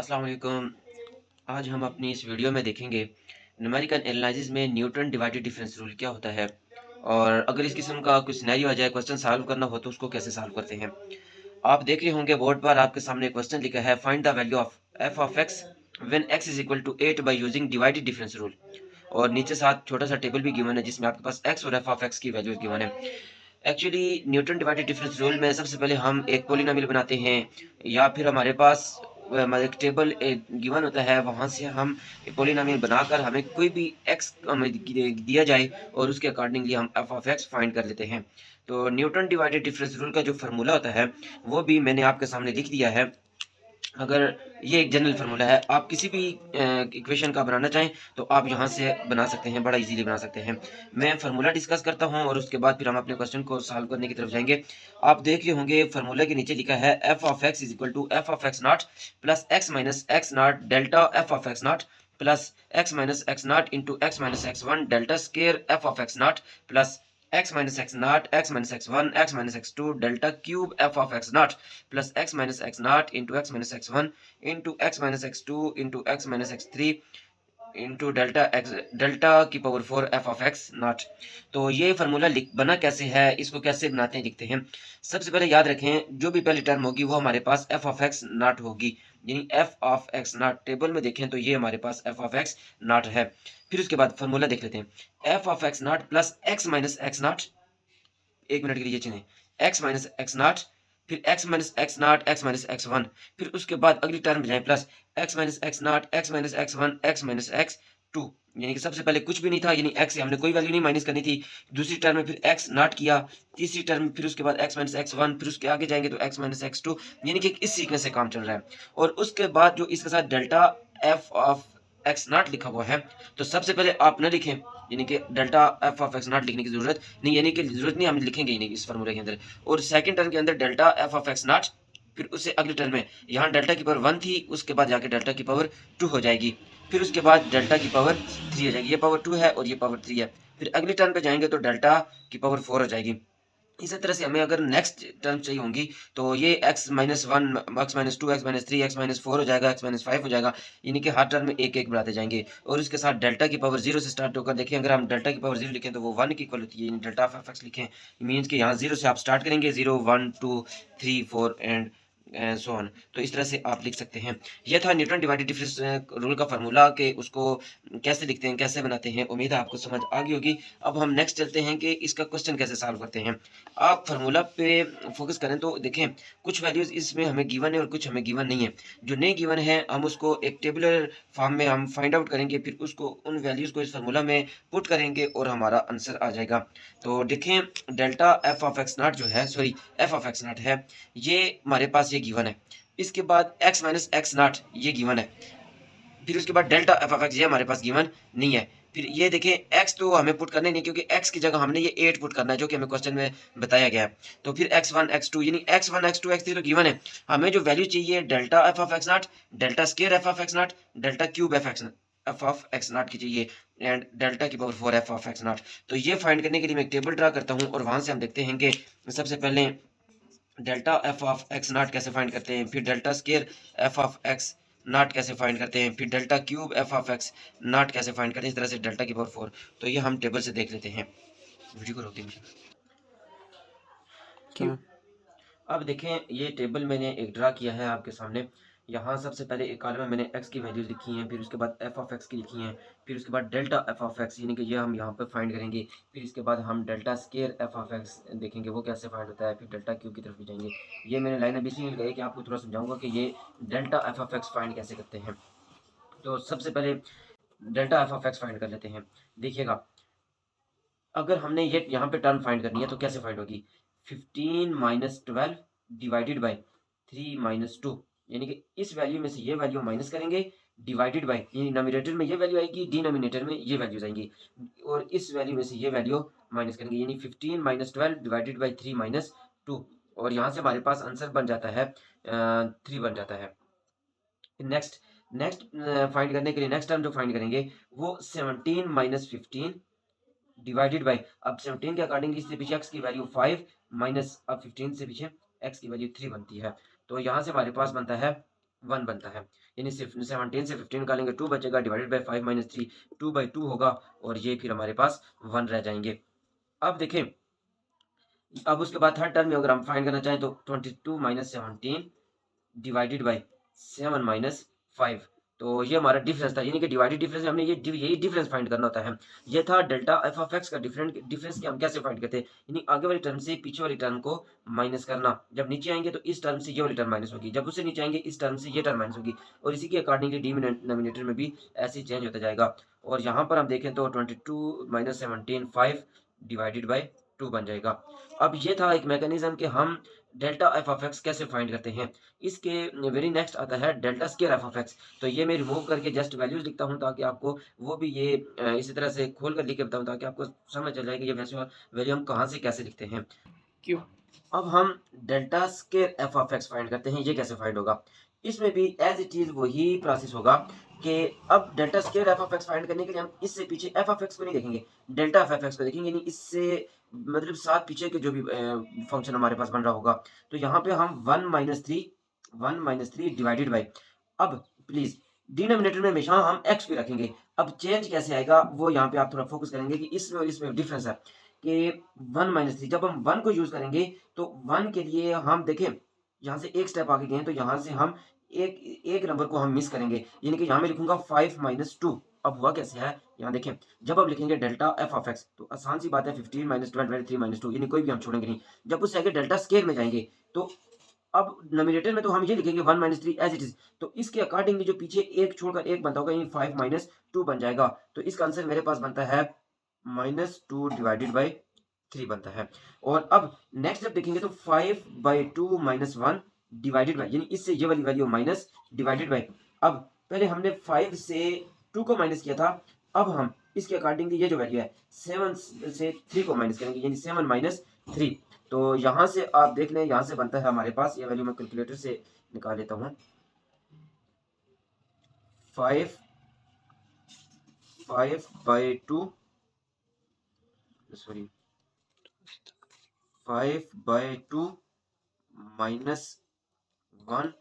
अस्सलाम वालेकुम। आज हम अपनी इस वीडियो में देखेंगे न्यूमेरिकल एनालिसिस में न्यूटन डिवाइडेड डिफरेंस रूल क्या होता है और अगर इस किस्म का कुछ सिनेरियो आ जाए, क्वेश्चन सॉल्व करना हो तो उसको कैसे सॉल्व करते हैं। आप देख रहे होंगे बोर्ड पर आपके सामने क्वेश्चन लिखा है, find the value of F of X when X is equal to 8 by using divided difference rule. और नीचे साथ छोटा सा टेबल भी गिवन है जिसमें आपके पास एक्स और एफ ऑफ एक्स की वैल्यूज गिवन है। Actually Newton divided difference rule में सबसे पहले हम एक पोलिनोमियल बनाते हैं या फिर हमारे पास हमारे एक टेबल गिवन होता है, वहां से हम पोलिनोमियल बनाकर हमें कोई भी एक्स हमें दिया जाए और उसके अकॉर्डिंगली हम एफ ऑफ एक्स फाइंड कर लेते हैं। तो न्यूटन डिवाइडेड डिफरेंस रूल का जो फार्मूला होता है वो भी मैंने आपके सामने लिख दिया है। अगर ये एक जनरल फार्मूला है, आप किसी भी इक्वेशन का बनाना चाहें तो आप यहाँ से बना सकते हैं, बड़ा इजीली बना सकते हैं। मैं फार्मूला डिस्कस करता हूँ और उसके बाद फिर हम अपने क्वेश्चन को सॉल्व करने की तरफ जाएंगे। आप देख रहे होंगे फार्मूला के नीचे लिखा है F of X is equal to F of x not plus x minus X not delta F of x not plus x minus X not into x minus X one delta square F of x not plus x minus x naught, x minus x1, x minus x2, delta cube f of x naught plus x minus x naught into x minus x1 into x minus x2 into x minus x3 into delta x delta की power 4 F of x naught. तो ये formula बना कैसे है, इसको कैसे बनाते हैं लिखते हैं। सबसे पहले याद रखें जो भी पहली टर्म होगी वो हमारे पास एफ ऑफ एक्स नॉट होगी, यानी F of x not table में देखें तो ये हमारे पास एफ ऑफ एक्स नॉट है। फिर उसके बाद फार्मूला देख लेते हैं, F of x not plus x minus X not, एक मिनट के लिए चुनें, एक्स माइनस एक्स नॉट फिर x minus X not X minus X one, फिर उसके बाद अगली टर्म जाए plus x minus X not X minus X one X minus X two. यानी कि सबसे पहले कुछ भी नहीं था, यानी एक्स से हमने कोई वैल्यू नहीं माइनस करनी थी। दूसरी टर्म में फिर एक्स नॉट किया, तीसरी टर्म में फिर उसके बाद एक्स माइनस एक्स वन, फिर उसके आगे जाएंगे तो एक्स माइनस एक्स टू। यानी कि इस सीक्वेंस से काम चल रहा है। और उसके बाद जो इसके साथ delta F of x not लिखा हुआ है, तो सबसे पहले आप न लिखें, यानी कि delta F of x not लिखने की जरूरत नहीं, यानी कि जरूरत नहीं, हम लिखेंगे ही नहीं इस फार्मूले के अंदर। और सेकंड टर्म के अंदर delta F of x not, फिर उससे अगली टर्म में यहाँ डेल्टा की पावर 1 थी, उसके बाद जाके डेल्टा की पावर 2 हो जाएगी, फिर उसके बाद डेल्टा की पावर 3 हो जाएगी। ये पावर 2 है और ये पावर 3 है। फिर अगली टर्म पे जाएंगे तो डेल्टा की पावर 4 हो जाएगी। इसी तरह से हमें अगर नेक्स्ट टर्म चाहिए होंगी तो ये x minus one, X minus two, x minus three, x minus four हो जाएगा, एक्स माइनस फाइव हो जाएगा। यानी कि हर टर्म में एक एक बढ़ाते जाएंगे और इसके साथ डेल्टा की पावर जीरो से स्टार्ट होकर देखें, अगर हम डेल्टा की पावर जीरो लिखें तो वो वन की इक्वल होती है, यानी डेल्टा ऑफ एफ एक्स लिखें मीन्स कि यहाँ जीरो से आप स्टार्ट करेंगे, zero one two three four and so on. तो इस तरह से आप लिख सकते हैं। यह था न्यूटन डिवाइडेड डिफरेंस रूल का फार्मूला के उसको कैसे लिखते हैं, कैसे बनाते हैं। उम्मीद है आपको समझ आ गई होगी। अब हम नेक्स्ट चलते हैं कि इसका क्वेश्चन कैसे सॉल्व करते हैं। आप फार्मूला पे फोकस करें तो देखें कुछ वैल्यूज इसमें हमें गिवन है और कुछ हमें गिवन नहीं है। जो नहीं गिवन है हम उसको एक टेबुलर फॉर्म में हम फाइंड आउट करेंगे, फिर उसको उन वैल्यूज को इस फार्मूला में पुट करेंगे और हमारा आंसर आ जाएगा। तो देखें delta F of x not जो है, sorry F of x naught है, ये हमारे पास ये गिवन है। इसके बाद एक्स माइनस एक्स नॉट ये गिवन है। फिर उसके बाद डेल्टा एफ ऑफ एक्स ये हमारे पास गिवन नहीं है। फिर ये देखें x तो हमें पुट करना ही नहीं, क्योंकि x की जगह हमने ये 8 पुट करना है जो कि हमें क्वेश्चन में बताया गया है। तो फिर x1 x2 यानी x1 x2 x3 तो गिवन है। हमें जो वैल्यू चाहिए delta F of x not, delta square F of x not, delta cube F of x not की चाहिए एंड डेल्टा की power 4 F of x naught. तो ये फाइंड करने के लिए मैं एक टेबल ड्रा करता हूँ और वहां से हम देखते हैं कि सबसे पहले delta F of x not कैसे फाइंड करते हैं, फिर delta square F of x not कैसे फाइंड करते हैं, फिर delta cube F of x not कैसे फाइंड करते हैं, इस तरह से डेल्टा की पावर 4। तो ये हम टेबल से देख लेते हैं। वीडियो को रोक दीजिए। क्या? अब देखें ये टेबल मैंने एक ड्रा किया है आपके सामने। यहाँ सबसे पहले एक कॉलम में मैंने x की वैल्यूज लिखी हैं, फिर उसके बाद f ऑफ x की लिखी हैं, फिर उसके बाद डेल्टा f ऑफ x, यानी कि ये हम यहाँ पे फाइंड करेंगे। फिर इसके बाद हम delta square f of x देखेंगे वो कैसे फाइंड होता है, फिर डेल्टा क्यूब की तरफ भी जाएंगे। ये मैंने लाइन अभी इसलिए लगाई कि आपको थोड़ा समझाऊंगा कि ये delta f of x find कैसे करते हैं। तो सबसे पहले delta f of x find कर लेते हैं। देखिएगा अगर हमने ये यहाँ पे टर्म फाइंड करनी है तो कैसे फाइंड होगी, 15 माइनस 12 डिवाइडेड बाई 3 माइनस 2, यानी कि इस वैल्यू में से ये वैल्यू माइनस करेंगे, डिवाइडेड बाई, यानी नोमिनेटर में ये वैल्यू आएगी, डिनोमिनेटर में ये वैल्यूज आएंगी, और इस वैल्यू में से ये वैल्यू माइनस करेंगे, यानी 15 माइनस 12 डिवाइडेड बाई 3 माइनस 2। और यहाँ से हमारे पास आंसर बन जाता है 3 बन जाता है। नेक्स्ट नेक्स्ट फाइंड करने के लिए नेक्स्ट टर्म जो फाइंड करेंगे वो 17 माइनस 15 डिवाइडेड बाई, अब 17 के अकॉर्डिंग इससे पीछे x की वैल्यू 5 माइनस अब 15 से पीछे x की वैल्यू 3 बनती है। तो यहाँ से हमारे पास बनता है 1 बनता है। यानी सिर्फ 17 से 15 निकालेंगे 2 बचेगा, डिवाइडेड बाय 5 माइनस 3 2/2 होगा और ये फिर हमारे पास 1 रह जाएंगे। अब देखें, अब उसके बाद थर्ड टर्म में अगर हम फाइंड करना चाहें तो 22 माइनस 17 डिवाइडेड बाय 7 माइनस 5, तो ये हमारा डिफरेंस था, यानी कि डिवाइडेड डिफरेंस में हमने यही डिफरेंस फाइंड करना होता है। ये था डेल्टा एफ ऑफ एक्स का डिफरेंस कि हम कैसे फाइंड करते हैं, यानी आगे वाली टर्म से पीछे वाली टर्म को माइनस करना। जब नीचे आएंगे तो इस टर्म से ये वाली टर्म माइनस होगी, जब उससे नीचे आएंगे इस टर्म से ये टर्म माइनस होगी, और इसी के अकॉर्डिंगली डिनोमिनेटर में भी ऐसे चेंज होता जाएगा। और यहाँ पर हम देखें तो 22 माइनस 17 5 डिवाइडेड बाई 2 बन जाएगा। अब ये था एक मैकेनिज्म कि हम डेल्टा एफ ऑफ एक्स कैसे फाइंड करते हैं। इसके वेरी नेक्स्ट आता है delta square F of x. तो ये मैं रिमूव करके जस्ट वैल्यूज लिखता हूँ ताकि आपको वो भी ये इसी तरह से खोल कर लिख के बताऊँ ताकि आपको समझ चल जाए कि ये वैल्यू हम कहाँ से कैसे लिखते हैं। क्यों, अब हम delta square F of x find करते हैं। ये कैसे फाइंड होगा, इसमें भी एज इट इज वही प्रोसेस होगा कि अब delta square F of x find करने के लिए हम इससे पीछे एफ ऑफ एक्स को नहीं देखेंगे, डेल्टा एफ ऑफ एक्स को देखेंगे, यानी इससे मतलब साथ पीछे के जो भी फंक्शन हमारे पास बन रहा होगा। तो यहाँ पे हम 1 - 3 डिवाइडेड बाई, अब प्लीज डिनोमिनेटर में हमेशा हम एक्स भी रखेंगे। अब चेंज कैसे आएगा वो यहाँ पे आप थोड़ा फोकस करेंगे कि इसमें और इसमें डिफरेंस है कि 1 - 3 जब हम 1 को यूज करेंगे तो 1 के लिए हम देखें यहाँ से एक स्टेप आगे गए तो यहाँ से हम एक एक नंबर को हम मिस करेंगे, यानी कि यहाँ मैं लिखूंगा 5 - 2। अब हुआ कैसे है, यहाँ देखें, जब आप लिखेंगे डेल्टा एफ ऑफ एक्स तो आसान सी बात है 15 - 12 3 - 2, यानी कोई भी हम छोड़ेंगे नहीं। जब उससे आगे डेल्टा स्केयर में जाएंगे तो अब नोमिनेटर में तो हम ये लिखेंगे 1 - 3 एज इट इज, तो इसके अकॉर्डिंगली जो पीछे एक छोड़कर एक बनता होगा यानी 5 - 2 बन जाएगा। तो इसका आंसर मेरे पास बनता है -2 डिवाइडेड बाई 3 बनता है। और अब नेक्स्ट जब देखेंगे तो 5/2 - 1 डिवाइडेड बाई, यानी इससे ये वाली वैल्यू माइनस डिवाइडेड बाई। अब पहले हमने 5 से 2 को माइनस किया था, अब हम इसके अकॉर्डिंगली ये जो वैल्यू है 7 से 3 को माइनस करेंगे, यानी 7 - 3। तो यहाँ से आप देख लें, यहाँ से बनता है हमारे पास ये वैल्यू, मैं कैलकुलेटर से निकाल लेता हूँ, 5/2 सॉरी 5/2 -1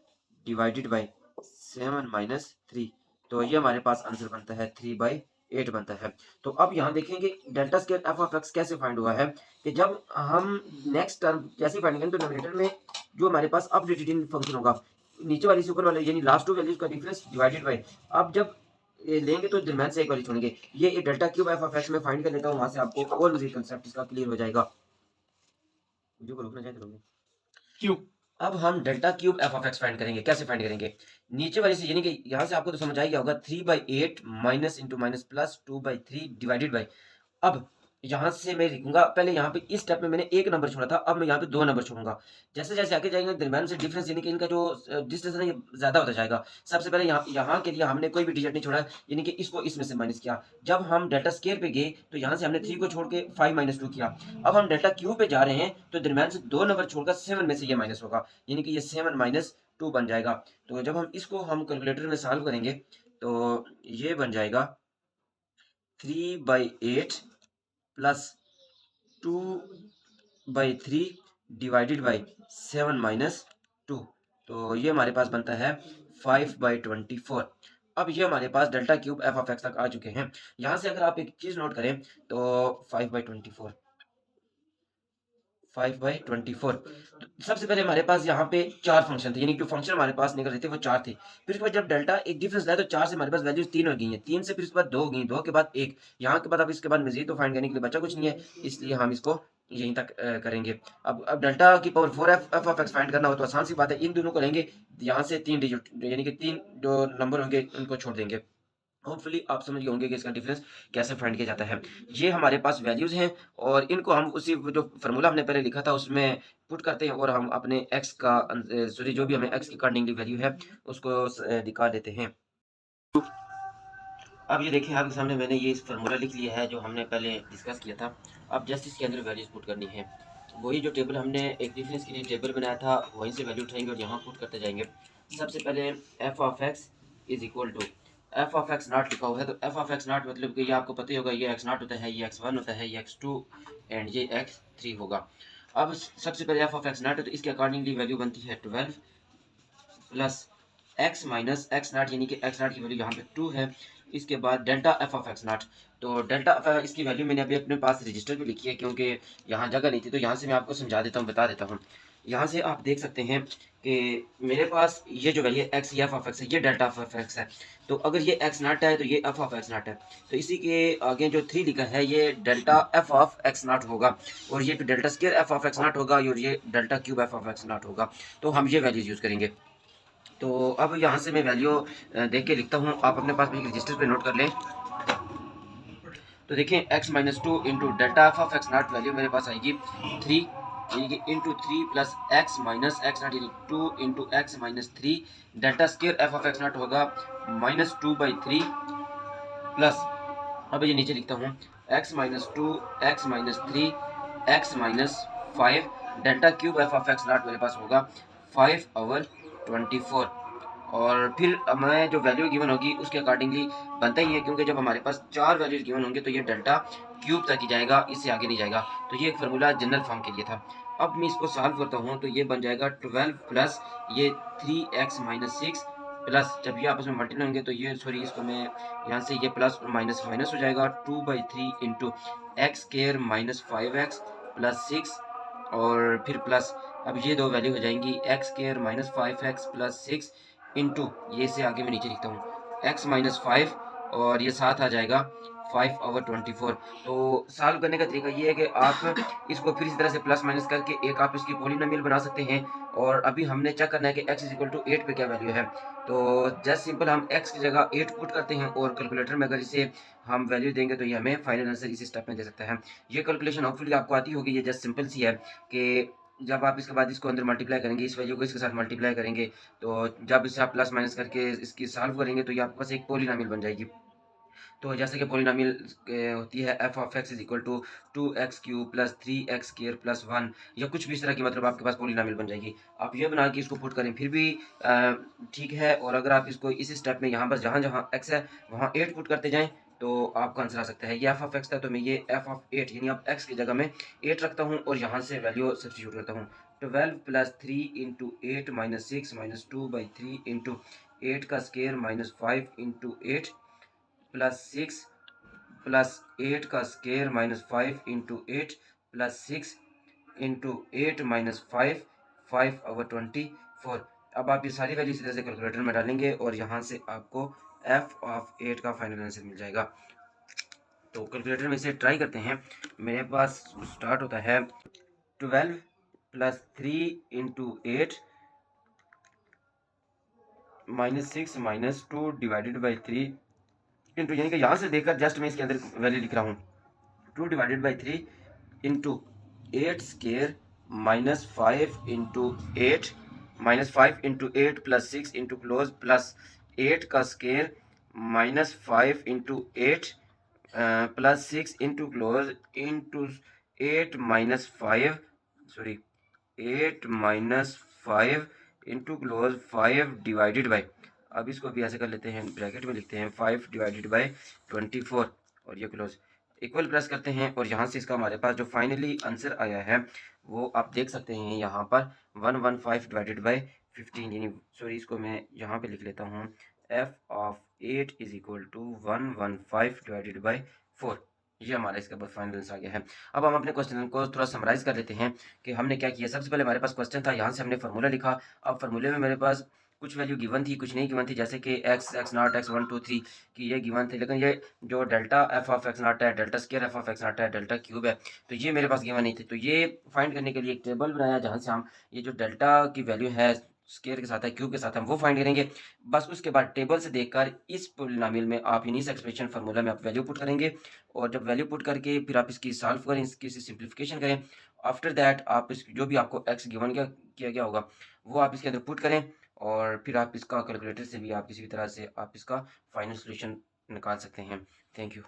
डिवाइडेड बाई 7 - 3, तो ये हमारे पास आंसर बनता है 3/8 बनता है। तो अब यहाँ देखेंगे delta square F of x कैसे फाइंड हुआ है कि जब हम नेक्स्ट टर्म जैसे फाइंड करेंगे तो नोमिनेटर में जो हमारे पास अपडेटेड इन फंक्शन होगा, नीचे वाली से ऊपर वाले यानी लास्ट टू वैल्यूज का डिफरेंस डिवाइडेड बाई, अब जब ये लेंगे तो दरम्यान से एक वाली छोड़ेंगे, ये delta cube F of x में फाइंड कर लेता हूँ, वहां से आपको और मजीद कंसेप्ट इसका क्लियर हो जाएगा। वीडियो को रोकना चाहिए तो क्यों, अब हम delta cube F of x find करेंगे। कैसे फाइंड करेंगे, नीचे वाली से यानी कि यहाँ से आपको तो समझ आ गया होगा 3/8 minus into minus plus 2/3 divided by. अब यहाँ से मैं लिखूंगा, पहले यहाँ पे इस स्टेप में मैंने एक नंबर छोड़ा था, अब मैं यहाँ पे 2 नंबर छोड़ूंगा। जैसे जैसे आगे जाएंगे दरम्यान से डिफरेंस यानी कि इनका जो डिस्टेंस है ये ज्यादा होता जाएगा। सबसे पहले यहाँ के लिए हमने कोई भी डिजिट नहीं छोड़ा, यानी कि इसको इसमें से माइनस किया। जब हम डेल्टा स्केयर पे गए तो यहाँ से हमने 3 को छोड़ के 5 - 2 किया। अब हम डेल्टा क्यूब पे जा रहे हैं तो दरम्यान से 2 नंबर छोड़कर 7 में से ये माइनस होगा, यानी कि ये 7 - 2 बन जाएगा। तो जब हम इसको हम कैलकुलेटर में सॉल्व करेंगे तो ये बन जाएगा 3/8 प्लस 2/3 डिवाइडेड बाई 7 - 2, तो ये हमारे पास बनता है 5/24। अब ये हमारे पास delta cube F of x तक आ चुके हैं। यहाँ से अगर आप एक चीज नोट करें तो 5/24 5/24, तो सबसे पहले हमारे पास यहाँ पे 4 फंक्शन थे, यानी जो फंक्शन हमारे पास निकल रहे थे वो 4 थे। फिर उसके बाद जब डेल्टा एक डिफरेंस लाया तो 4 से हमारे पास वैल्यूज 3 हो गई हैं, 3 से फिर उसके बाद 2 हो गई, 2 के बाद 1, यहाँ के बाद अब इसके बाद मजीद तो फाइंड करने के लिए बचा कुछ नहीं है, इसलिए हम इसको यहीं तक करेंगे। अब डेल्टा की power 4 F of x find करना हो तो आसान सी बात है, इन दोनों को लेंगे, यहाँ से 3 डिजिट यानी कि 3 जो नंबर होंगे उनको छोड़ देंगे। होपफुली आप समझ गए होंगे कि इसका डिफरेंस कैसे फाइंड किया जाता है। ये हमारे पास वैल्यूज हैं और इनको हम उसी जो फार्मूला हमने पहले लिखा था उसमें पुट करते हैं और हम अपने एक्स का सॉरी जो भी हमें एक्स की अकॉर्डिंगली वैल्यू है उसको निकाल देते हैं। अब ये देखिए आपके सामने मैंने ये इस फार्मूला लिख लिया है जो हमने पहले डिस्कस किया था। अब जस्ट इसके अंदर वैल्यूज पुट करनी है, वही जो टेबल हमने एक डिफरेंस के लिए टेबल बनाया था वहीं से वैल्यू उठाएंगे और यहाँ पुट करते जाएंगे। सबसे पहले F of X is equal to F of x not लिखा हुआ है, तो एफ ऑफ एक्स नॉट मतलब कि ये आपको पता ही होगा, ये एक्स नॉट होता है, ये x1 होता है, ये x2 एंड ये x3 होगा। अब सबसे पहले एफ ऑफ एक्स नॉट है तो इसके अकॉर्डिंगली वैल्यू बनती है 12 plus x minus x naught, यानी कि एक्स नाट की वैल्यू यहाँ पे 2 है। इसके बाद डेल्टा एफ ऑफ एक्स नाट, तो डेल्टा इसकी वैल्यू मैंने अभी अपने पास रजिस्टर पे लिखी है क्योंकि यहाँ जगह नहीं थी, तो यहाँ से मैं आपको समझा देता हूँ, बता देता हूँ। यहाँ से आप देख सकते हैं कि मेरे पास ये जो value x F of x है, ये डेल्टा एफ ऑफ एक्स है। तो अगर ये एक्स नाट है तो ये एफ ऑफ एक्स नाट है, तो इसी के आगे जो 3 लिखा है ये delta F of x naught होगा, और ये delta square F of x naught होगा, और ये delta cube F of x naught होगा। तो हम ये वैल्यूज यूज़ करेंगे। तो अब यहाँ से मैं वैल्यू देख के लिखता हूँ, आप अपने पास भी रजिस्टर पे नोट कर लें। तो देखें x minus two into delta F of x naught value मेरे पास आएगी 3, यानी कि into 3 plus x minus x naught, यानी 2 into x minus 3। Delta square F of x naught होगा -2/3 प्लस, अब ये नीचे लिखता हूँ, x minus 2 x minus 3 x minus 5। Delta cube F of x naught मेरे पास होगा 5/24। और फिर हमें जो वैल्यू गिवन होगी उसके अकॉर्डिंगली बनता ही है, क्योंकि जब हमारे पास 4 वैल्यूज गिवन होंगे तो ये डेल्टा क्यूब तक ही जाएगा, इससे आगे नहीं जाएगा। तो ये एक फार्मूला जनरल फॉर्म के लिए था। अब मैं इसको सॉल्व करता हूँ तो ये बन जाएगा 12 प्लस ये 3x माइनस 6 प्लस, जब ये आपस में मल्टीप्लाई होंगे तो ये, सॉरी, इसको मैं यहाँ से ये प्लस और माइनस माइनस हो जाएगा, 2/3 into x square minus 5x plus 6, और फिर प्लस, अब ये दो वैल्यू हो जाएंगी x square minus 5x plus 6 into, ये से आगे मैं नीचे लिखता हूँ, x माइनस 5, और ये साथ आ जाएगा 5/24। तो सॉल्व करने का तरीका ये है कि आप इसको फिर इस तरह से प्लस माइनस करके एक आप इसकी पॉलिनोमियल बना सकते हैं। और अभी हमने चेक करना है कि x इक्वल टू 8 पे क्या वैल्यू है। तो जस्ट सिंपल हम x की जगह 8 पुट करते हैं, और कैलकुलेटर में अगर इसे हम वैल्यू देंगे तो ये हमें फाइनल आंसर इसी स्टेप में दे सकता है। ये कैलकुलेशन होपफुली आपको आती होगी, ये जस्ट सिंपल सी है कि जब आप इसके बाद इसको अंदर मल्टीप्लाई करेंगे, इस वैल्यू को इसके साथ मल्टीप्लाई करेंगे, तो जब इसे आप प्लस माइनस करके इसकी सॉल्व करेंगे तो ये आपके पास एक पॉलिनोमियल बन जाएगी। तो जैसे कि पॉलिनोमियल होती है F of X is equal to 2x cube plus 3x square plus 1, या कुछ भी इस तरह की मतलब आपके पास पॉलिनोमियल बन जाएगी। आप ये बना के इसको पुट करें फिर भी ठीक है। और अगर आप इसको इस स्टेप में यहाँ बस जहाँ जहाँ x है वहाँ 8 पुट करते जाएं तो आपका आंसर आ सकता है। ये एफ ऑफ एक्स था तो मैं ये एफ ऑफ 8, यानी अब x की जगह में 8 रखता हूँ और यहाँ से वैल्यू सब्स्टिट्यूट करता हूँ। 12 plus 3 into 8 minus 6 minus 2/3 into 8 का square minus 5 into 8 plus 6 plus 8 का square minus 5 into 8 plus 6 into 8 minus 5, 5/24। अब आप ये सारी वैल्यू इसी तरह से कैलकुलेटर में डालेंगे और यहाँ से आपको एफ ऑफ 8 का फाइनल आंसर मिल जाएगा। तो कैलकुलेटर में इसे ट्राई करते हैं। मेरे पास स्टार्ट होता है 12 plus 3 into 8 minus 6 minus 2 divided by 3 into, यानी कि यहाँ से देखकर जस्ट मैं इसके अंदर वैल्यू लिख रहा हूँ, 2 divided by 3 into 8 square minus 5 into 8 minus 5 into 8 plus 6 into close plus 8 का square minus 5 into 8 plus 6 into close into 8 minus 5, sorry 8 minus 5 into close 5 divided by, अब इसको भी ऐसे कर लेते हैं, ब्रैकेट में लिखते हैं 5 डिवाइडेड बाई 24 और ये क्लोज इक्वल प्रेस करते हैं। और यहाँ से इसका हमारे पास जो फाइनली आंसर आया है वो आप देख सकते हैं यहाँ पर 115 डिवाइडेड बाई 15, यानी सॉरी इसको मैं यहाँ पे लिख लेता हूँ, F of 8 is equal to 115 divided by 4। ये हमारा इसका बहुत फाइनल आंसर आ गया है। अब हम अपने क्वेश्चन को थोड़ा समराइज कर लेते हैं कि हमने क्या किया। सबसे पहले हमारे पास क्वेश्चन था, यहाँ से हमने फार्मूला लिखा। अब फार्मूले में मेरे पास कुछ वैल्यू गिवन थी, कुछ नहीं गिवन थी, जैसे कि एक्स, एक्स नॉट, एक्स 1 2 3 की ये गिवन थे, लेकिन ये जो delta F of x naught है, delta square F of x naught है, डेल्टा क्यूब है, तो ये मेरे पास गिवन नहीं थे। तो ये फाइंड करने के लिए एक टेबल बनाया जहाँ से हम ये जो डेल्टा की वैल्यू है स्क्वायर के साथ है, क्यूब के साथ हम वो फाइंड करेंगे। बस उसके बाद टेबल से देखकर इस पॉलिनोमियल में आप इस एक्सप्रेशन फार्मूला में आप वैल्यू पुट करेंगे, और जब वैल्यू पुट करके फिर आप इसकी सॉल्व करें, इसकी सिंप्लीफिकेशन करें। आफ्टर दैट आप इस जो भी आपको एक्स गिवन किया गया होगा वो आप इसके अंदर पुट करें, और फिर आप इसका कैलकुलेटर से भी आप किसी भी तरह से आप इसका फाइनल सोल्यूशन निकाल सकते हैं। Thank you.